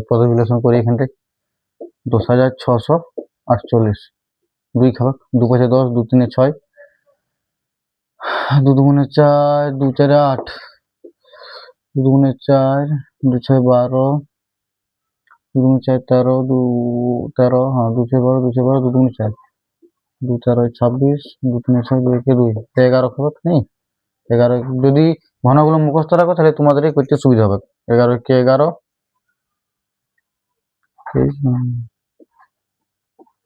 উৎপাদক বিশ্লেষণ করি এখান থেকে, 10,648, 2 খাবার, 2 5 10, 2 3 6, 2 2 4, 2 4 8, 2 2 4, 2 6 12, 2 2 4 13, 2 13, 2 6 12, 2 6 12, 2 2 4, 2 4 26, 2 3 6, 2 1 2, 11 খাবার নেই। 11 যদি ঘনগুলো মুখস্থ রাখো তাহলে তোমাদেরই করতে সুবিধা হবে। 11 কে 11,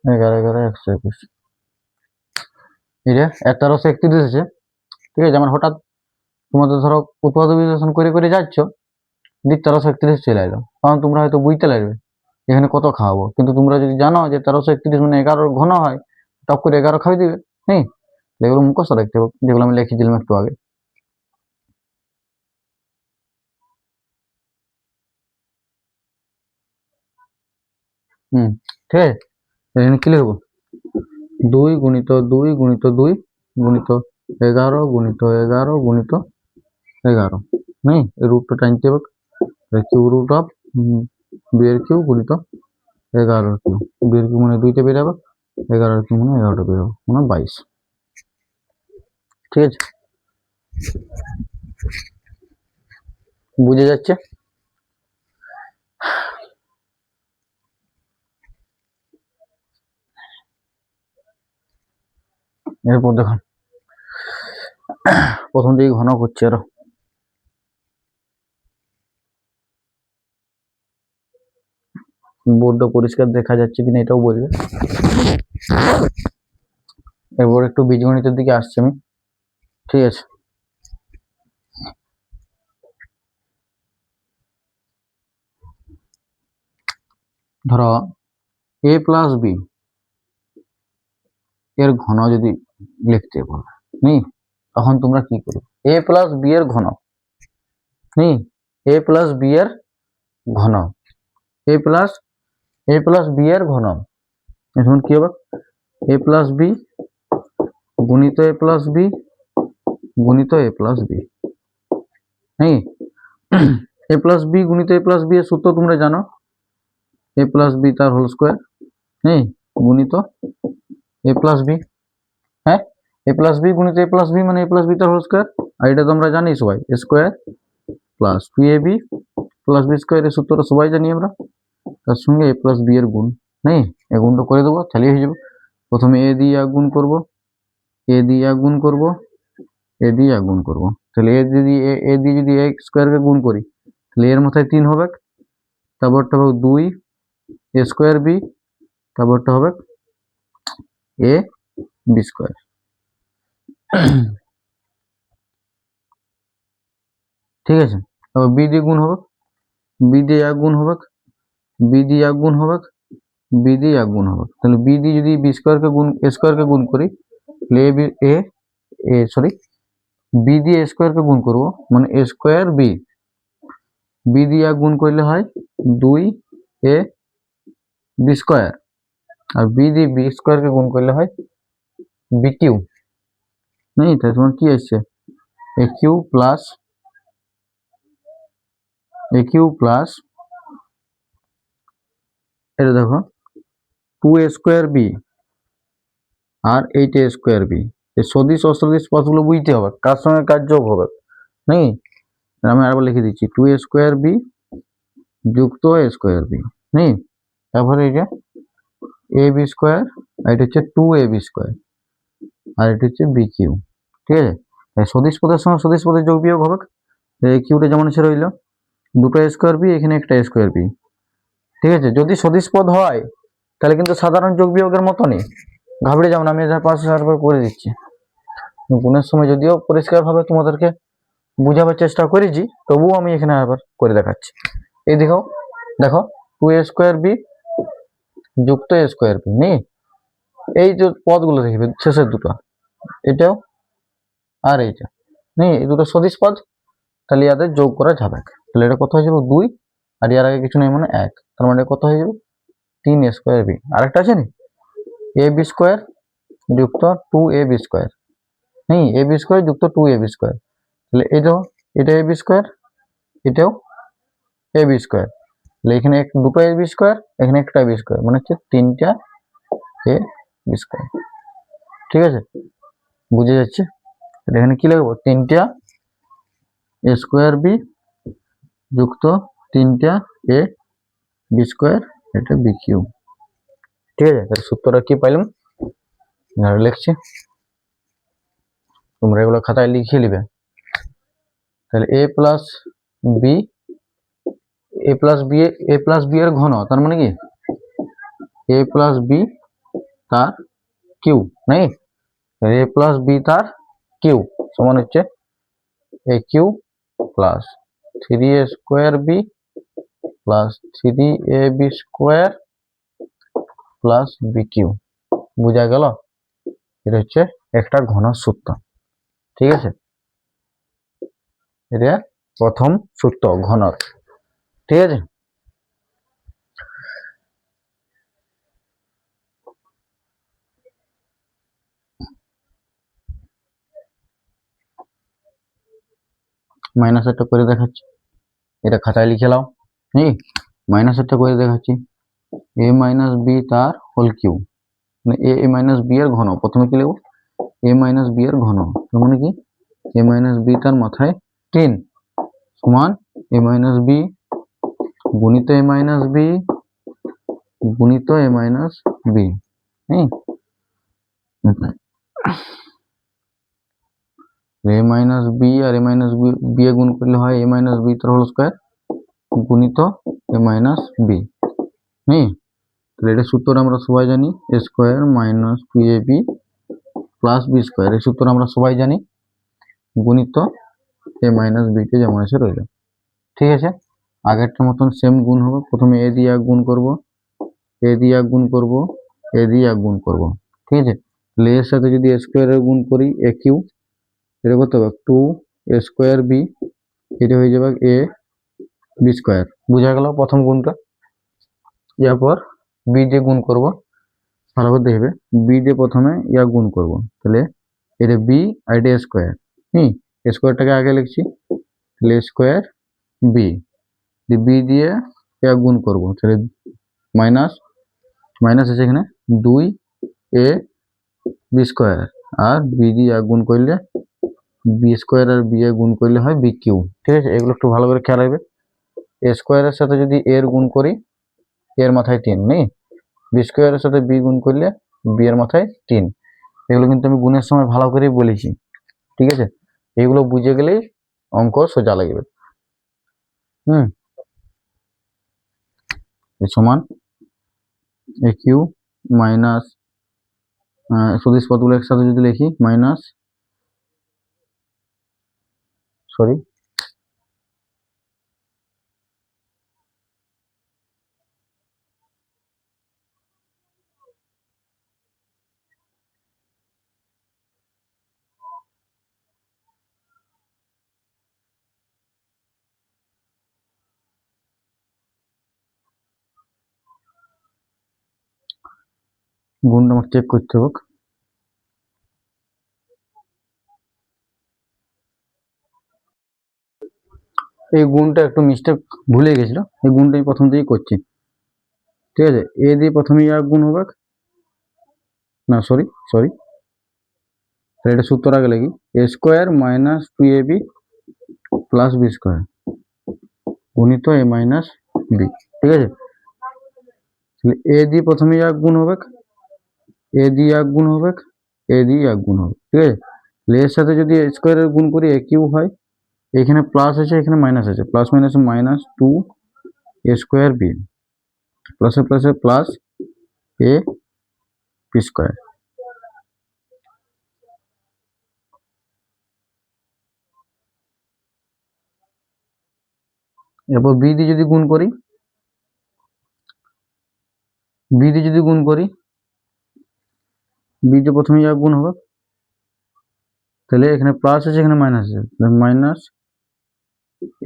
11 11 121, এটা 1331 আছে। ঠিক আছে, আমার হঠাৎ তোমাদের ধরো উৎপাদক বিশ্লেষণ করে করে যাচ্ছ, 1331 চলে এলো, কারণ তোমরা হয়তো বুঝতে লাগবে এখানে কত খাওয়াবো, কিন্তু তোমরা যদি জানো যে 1331 মানে 11 ঘন হয়, টপ করে 11 খাওয়াই দিবে। নেই, এগুলো মুখস্থ রাখতে হবে, যেগুলো আমি লিখেছিলাম একটু আগে। ঠিক আছে, এখানে কি লিখবো, 2 গুণিত 2 গুণিত 2 গুণিত 11 গুণিত 11 গুণিত 11 নেই, রুটটা টানতে হবে, কিউ রুট অফ 2 এর কিউ গুণিত 11 কিউ, 2 এর কিউ মানে 2টা বেরাবে, 11 কিউ মানে 11টা বেরাবে, মানে 22। ঠিক আছে, বুঝে যাচ্ছে। এরপর দেখুন প্রথম দিকে ঘন করছে আরো, বোর্ডটা পরিষ্কার দেখা যাচ্ছে কিনা এটাও বলবে। এরপর একটু বীজগণিতের দিকে আসছি আমি, ঠিক আছে। ধরো a প্লাস বি এর ঘন যদি লিখতে বলো তখন তোমরা কি করবে? a প্লাস বি এর ঘন a প্লাস বি এর ঘন a প্লাস বি এর ঘন এখন কি হবে? a প্লাস বি গুণিত a প্লাস বি গুণিত a plus b a plus b গুণিত a প্লাস বি এর সূত্র তোমরা জানো, a প্লাস বি তার হোল স্কোয়ার গুণিত a প্লাস বি। হ্যাঁ, a প্লাস বি গুণিত a প্লাস বি মানে a প্লাস বি তার হোল স্কোয়ার, আর এটা তোমরা জানি সবাই a square plus 2ab plus b square, এর সূত্রটা সবাই জানি আমরা। তার সঙ্গে a প্লাস বি এর গুণ এই গুণটা করে দেবো, তাহলেই হয়ে যাবে। প্রথমে a দিয়ে গুণ করব, a দিয়ে গুণ করব, a দিয়ে গুণ করব, তাহলে a দিয়ে যদি a স্কোয়ারকে গুণ করি তাহলে এর মাথায় 3 হবে, তারপরটা হবে 2 a স্কোয়ার বি, তারপরটা হবে a বি স্কোয়ার। ঠিক আছে, তারপর বি দিয়ে গুণ হবে, বি দিয়ে গুণ হবে, বি দিয়ে গুণ হবে, বি দিয়ে গুণ হবে, তাহলে বি দিয়ে যদি বি স্কোয়ারকে গুণ a স্কোয়ারকে গুণ করি তাহলে বি দিয়ে a স্কোয়ারকে গুণ করব মানে a স্কোয়ার বি, বি দিয়ে গুণ করলে হয় 2 a বি স্কোয়ার, আর বি দিয়ে বি স্কোয়ারকে গুণ করলে হয় বি কিউ। তাই তোমার কি আসছে? এ কিউ প্লাস এটা দেখো 2a স্কোয়ার বি আর 8a স্কোয়ার বি, এই সদিশ অসদিশ পদগুলো বুঝতে হবে, কার সঙ্গে কার যোগ হবে আমি আরেকবার লিখে দিচ্ছি 2a স্কোয়ার বি যুক্ত a স্কোয়ার বি তারপরে এটা এ বি স্কোয়ার, আর এটা হচ্ছে 2ab স্কোয়ার, আর এটা হচ্ছে বি কিউ। ঠিক আছে, সদিশ পদের সঙ্গে সদিশ পদের যোগ বিয়োগ হবে, এই কিউটা যেমন সে রইল, দুটো স্কোয়ার বি এখানে একটা স্কোয়ার বি। ঠিক আছে, যদি সদিশ পদ হয় তাহলে কিন্তু সাধারণ যোগ বিয়োগের মতনই, ঘাবড়ে যেমন আমি এটার পাশে করে দিচ্ছি। গুণের সময় যদিও পরিষ্কারভাবে তোমাদেরকে বুঝাবার চেষ্টা করেছি, তবুও আমি এখানে আবার করে দেখাচ্ছি। এই দেখো 2a স্কোয়ার বি যুক্ত a স্কোয়ার বি এই যে পদগুলো দেখবে শেষের দুটো, এটাও আর এইটা এই দুটো সদিশ পদ, তাহলে ইয়াদের যোগ করা যাবে, তাহলে এটা কত হয়ে যাবে 2, আর ইয়ার আগে কিছু নেই মানে 1, তার মানে কত হয়ে যাবে 3a স্কোয়ার বি। আরেকটা আছে এ বি স্কোয়ার যুক্ত 2ab স্কোয়ার এ বি স্কোয়ার যুক্ত 2ab স্কোয়ার, তাহলে এটা এ বি স্কোয়ার, এটাও এ বি স্কোয়ার, তাহলে এখানে দুটো এ বি স্কোয়ার, এখানে একটা এ বি স্কোয়ার, মানে হচ্ছে 3টা এ বি স্কোয়ার। ঠিক আছে, বুঝে যাচ্ছে? এখানে কি লিখবো? 3টা এ স্কোয়ার বি যুক্ত 3টা এ বি স্কোয়ার, এটা বি কিউ। ঠিক আছে, তাহলে সূত্রটা কি পাইলাম লিখছি, তোমরা এগুলো খাতায় লিখে নিবে। তাহলে এ প্লাস বি এর ঘন, তার মানে কি এ প্লাস বি তার কিউ এ প্লাস বি তার কিউ সমান হচ্ছে a cube plus 3a square b plus 3ab square plus b cube. বোঝা গেল? এটা হচ্ছে একটা ঘন সূত্র। ঠিক আছে, এটা প্রথম সূত্র ঘনর। ঠিক আছে, মাইনাস একটা করে দেখাচ্ছি, এটা খাতায় লিখে নাও। মাইনাস একটা করে দেখাচ্ছি, এ মাইনাস বি তার হোল কিউ, মানে এ মাইনাস বি এর ঘন। প্রথমে কি লিখবো? এ মাইনাস বি এর ঘন, তার মানে কি এ মাইনাস বি তার মাথায় 10 সমান এ মাইনাস বি গুণিত এ মাইনাস বি গুণিত a minus B. A minus B R A minus B A গুণ করলে হয় এ মাইনাস বি তার হোল স্কোয়ার গুণিত এ মাইনাস বি। নেই? তাহলে এটা সূত্র আমরা সবাই জানি, a square minus 2ab plus b square, এই সূত্র আমরা সবাই জানি, গুণিত এ মাইনাস বি কে যেমন এসে রইল। ঠিক আছে, আগেরটার মতন সেম গুণ হবে, প্রথমে এ দিয়ে এক গুণ করব, এ দিয়ে এক গুণ করব, এ দিয়ে এক গুণ করব। ঠিক আছে, তাহলে এর সাথে যদি এ স্কোয়ারের গুণ করি এ কিউ, এটা কত হবে 2 এ স্কোয়ার বি, এটা হয়ে যাবে এ বি স্কোয়ার। বুঝা গেল প্রথম গুণটা। এরপর বি দিয়ে গুণ করব, ভালো করে দেখবে, বি দিয়ে প্রথমে ইয়া গুণ করব, তাহলে এটা বি আর এটা স্কোয়ার। স্কোয়ারটাকে আগে লিখছি, তাহলে স্কোয়ার বি, বি দিয়ে ইয়া গুণ করব, তাহলে মাইনাস মাইনাস আছে এখানে 2 এ বি স্কোয়ার, আর বি দিয়ে গুণ করলে বি স্কোয়ার আর বি এ গুণ করলে হয় বি কিউ। ঠিক আছে, এগুলো একটু ভালো করে খেয়াল রাখবে। এ স্কোয়ারের সাথে যদি এর গুণ করি, এর মাথায় 3 নেই, বি স্কোয়ারের সাথে বি গুণ করলে বি এর মাথায় 3। এগুলো কিন্তু আমি গুণের সময় ভালো করেই বলেছি। ঠিক আছে, এগুলো বুঝে গেলেই অঙ্ক সোজা লাগবে। সমান এ কিউ মাইনাস, সদিশ পদগুলো একসাথে যদি লিখি মাইনাস, সরি গুণটা আমাকে চেক করতে হবে। এই গুণটা একটু মিস্টেক ভুলে গেছিল, এই গুণটা আমি প্রথম থেকেই করছি। ঠিক আছে, এ দিয়ে প্রথমে এক গুণ হবে, না সরি সরি, এটা সূত্র আগে লাগি, a square minus 2ab plus b square গুণিত এ মাইনাস বি। ঠিক আছে, এ দিয়ে প্রথমে এক গুণ হবে, এ দিয়ে এক গুণ হবে, এ দিয়ে এক গুণ হবে। ঠিক আছে, এর সাথে যদি স্কোয়ারের গুণ করি এ কিউ হয়, এখানে প্লাস আছে এখানে মাইনাস আছে, plus minus minus 2 a square B, প্লাসে প্লাসে প্লাস এ বি স্কোয়ার। এরপর বি দিয়ে যদি গুণ করি, বি দিয়ে যদি গুণ করি, বি দিয়ে প্রথমে যা গুণ হবে, তাহলে এখানে প্লাস আছে এখানে মাইনাস আছে, মাইনাস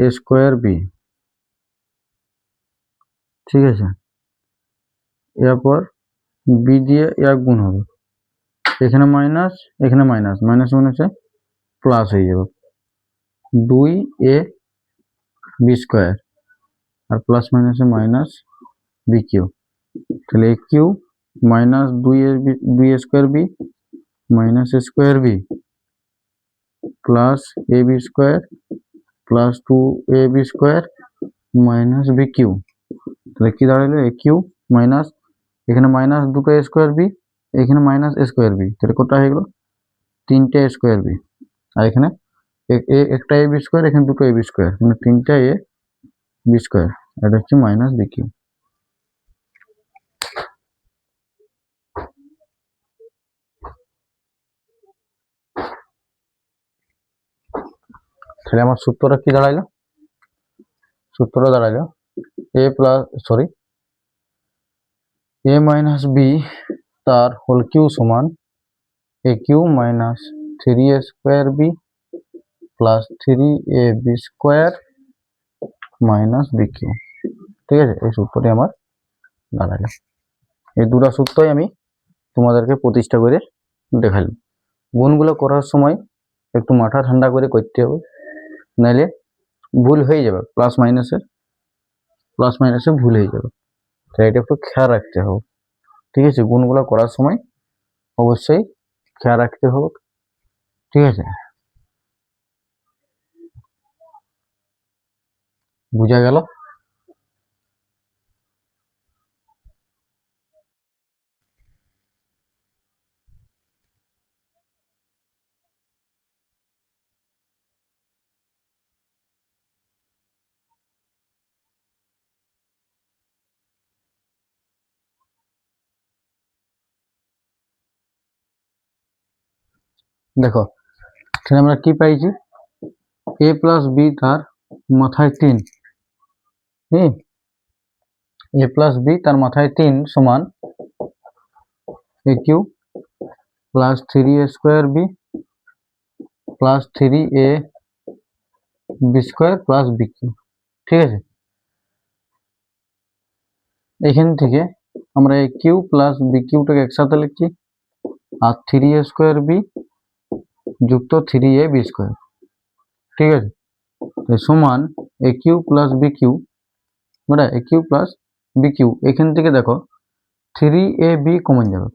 এ স্কোয়ার বি। ঠিক আছে, এরপর বি দিয়ে এক গুণ হবে, এখানে মাইনাস এখানে মাইনাস, মাইনাস মাইনাসে প্লাস হয়ে যাবে 2 এ বি স্কোয়ার, আর প্লাস মাইনাসে মাইনাস বি কিউ। তাহলে a cube minus 2 a square b minus a square b plus a b square plus 2ab square minus b cube. তাহলে কি দাঁড়ালো, এ কিউ মাইনাস, এখানে minus দুটো a square b, এখানে minus a square b, তাহলে কত হয়ে গেল 3টে এ স্কোয়ার বি, আর এখানে একটা এ বি স্কোয়ার, এখানে দুটো এ বি স্কোয়ার, মানে 3টা এ বি স্কোয়ার, এটা হচ্ছে মাইনাস বি কিউ। তাহলে আমার সূত্রটা কি দাঁড়াইলো, সূত্রটা দাঁড়াইলো a plus sorry a minus b তার হোল কিউ সমান a cube minus 3a square b plus 3ab square minus b cube. ঠিক আছে, এই সূত্রটি আমার দাঁড়াইলো। এই দুটো সূত্রই আমি তোমাদেরকে প্রতিষ্ঠা করে দেখালাম। গুণগুলো করার সময় একটু মাথা ঠান্ডা করে করতে হবে, নাইলে ভুল হয়ে যাবে, প্লাস মাইনাসে ভুল হয়ে যাবে, তাই এটা একটু খেয়াল রাখতে হবে। ঠিক আছে, গুণগুলো করার সময় অবশ্যই খেয়াল রাখতে হবে। ঠিক আছে, বুঝা গেল? দেখো এখানে আমরা কি পাইছি, a প্লাস বি তার মাথায় 3, a প্লাস বি তার মাথায় 3 সমান a cube plus 3a square b plus 3a b square plus b cube. ঠিক আছে, এখান থেকে আমরা এ কিউ প্লাস বি কিউটাকে একসাথে লিখছি, আর 3a স্কোয়ার বি যুক্ত 3a বি স্কোয়ার। ঠিক আছে, সমান a cube plus b Q, মানে এ কিউ প্লাস বি কিউ। এখান থেকে দেখো 3ab কমন যাবে,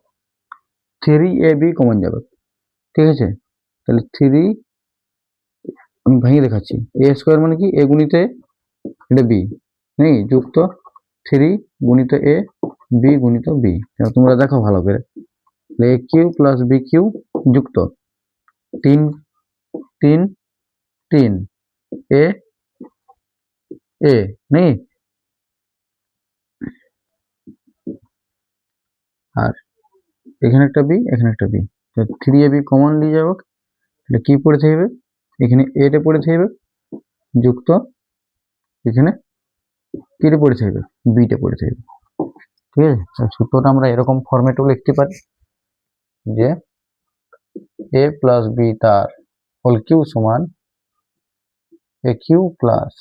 3ab কমন যাবে। ঠিক আছে, তাহলে 3, আমি ভেঙে দেখাচ্ছি, এ স্কোয়ার মানে কি, এ গুণিত এ, এটা বি নেই, যুক্ত 3 গুণিত এ বি গুণিত বি। তোমরা দেখো ভালো করে, এ কিউ প্লাস বি কিউ যুক্ত 3 3 3 এ এ নেই, আর এখানে একটা বি এখানে একটা বি, 3ab কমন নিয়ে যাব, তাহলে কি পড়ে থাকবে, এখানে এটা পড়ে থাকবে যুক্ত এখানে কিটা পড়ে থাকবে, বিটা পড়ে থাকবে। ঠিক আছে, সূত্রটা আমরা এরকম ফরম্যাটেও লিখতে পারি যে এ প্লাস বি তার হোল কিউ সমান a cube plus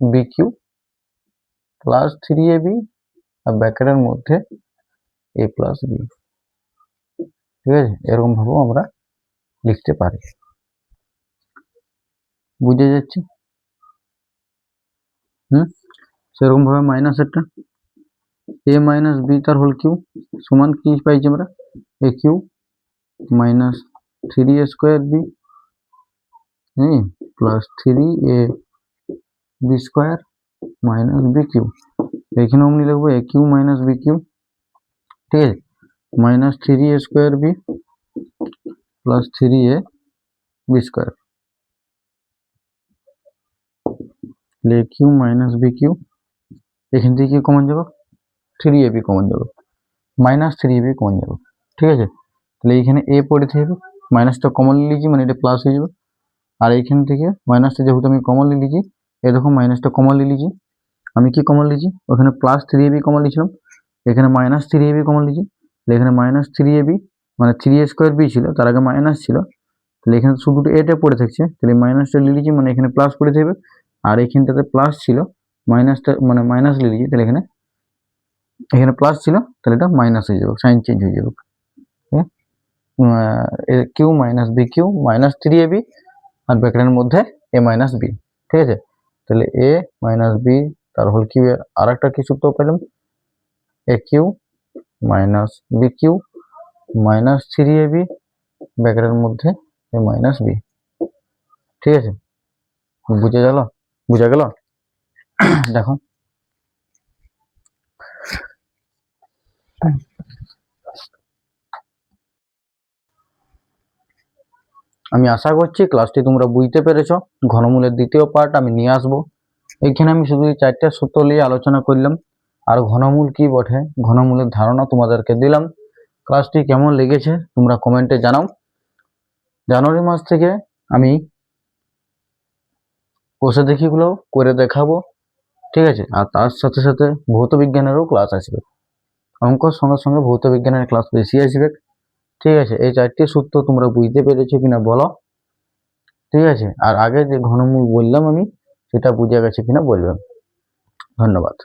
b cube plus 3ab আর ব্র্যাকেটের মধ্যে এ প্লাস বি। ঠিক আছে, এরকম ভাবেও আমরা লিখতে পারি। বুঝে যাচ্ছে? সেরকম ভাবে মাইনাস একটা এ মাইনাস বি তার হোল কিউ সমান কি পাইছি আমরা, a cube minus 3a square b plus 3a b square minus b cube. এখানে অমনি লিখবো a cube minus b cube. ঠিক আছে, minus 3a square b plus 3a b square, a cube minus b cube, এখান থেকে কি common যাবে, 3ab common যাবে, মাইনাস 3ab কমন যাবে। ঠিক আছে, তাহলে এইখানে এ পড়ে থাকবে, মাইনাসটা কমন লিখি মানে এটা প্লাস হয়ে যাবে, আর এইখান থেকে মাইনাসটা যেহেতু আমি কমন লিখি, এ দেখো মাইনাসটা কমন লিখি, আমি কি কমন লিখি, ওখানে প্লাস 3ab কমন লিখছিলাম, এখানে মাইনাস 3ab কমন লিখি, এখানে মাইনাস 3ab মানে 3a স্কোয়ার বি ছিল, তার আগে মাইনাস ছিল, তাহলে এখানে শুধু এটা পড়ে থাকছে, তাহলে মাইনাসটা লিখি মানে এখানে প্লাস পড়ে থাকবে, আর এইখানটাতে প্লাস ছিল, মাইনাসটা মানে মাইনাস লিখি, তাহলে এখানে এখানে প্লাস ছিল, তাহলে এটা মাইনাস হয়ে যাবে, সাইন চেঞ্জ হয়ে যাবে। Cube minus b cube minus 3ab আর ব্র্যাকেটের মধ্যে এ মাইনাস বি। ঠিক আছে, তাহলে এ মাইনাস বি তার হোল কিউ এর আর একটা কি সূত্র পেলাম, a cube minus b cube minus 3ab ব্র্যাকেটের মধ্যে এ মাইনাস বি। ঠিক আছে, বুঝে গেল? বুঝা গেল? দেখো আমি আশা করছি ক্লাসটি তোমরা বুঝতে পেরেছো। ঘনমূলের দ্বিতীয় পার্ট আমি নিয়ে আসবো। এইখানে আমি শুধু 4টা সূত্র নিয়ে আলোচনা করলাম, আর ঘনমূল কি বটে, ঘনমূলের ধারণা তোমাদেরকে দিলাম। ক্লাসটি কেমন লেগেছে তোমরা কমেন্টে জানাও। জানুয়ারি মাস থেকে আমি কোষে দেখিগুলো করে দেখাবো। ঠিক আছে, আর তার সাথে সাথে ভৌত বিজ্ঞানেরও ক্লাস আসবে, অঙ্কর সঙ্গে সঙ্গে ভৌত বিজ্ঞানের ক্লাস বেশি আসবে। ঠিক আছে, এই 4টি সূত্র তোমরা বুঝতে পেরেছো কিনা বলো। ঠিক আছে, আর আগে যে ঘনমূল বললাম আমি সেটা বুঝে গেছে কিনা বলবেন। ধন্যবাদ।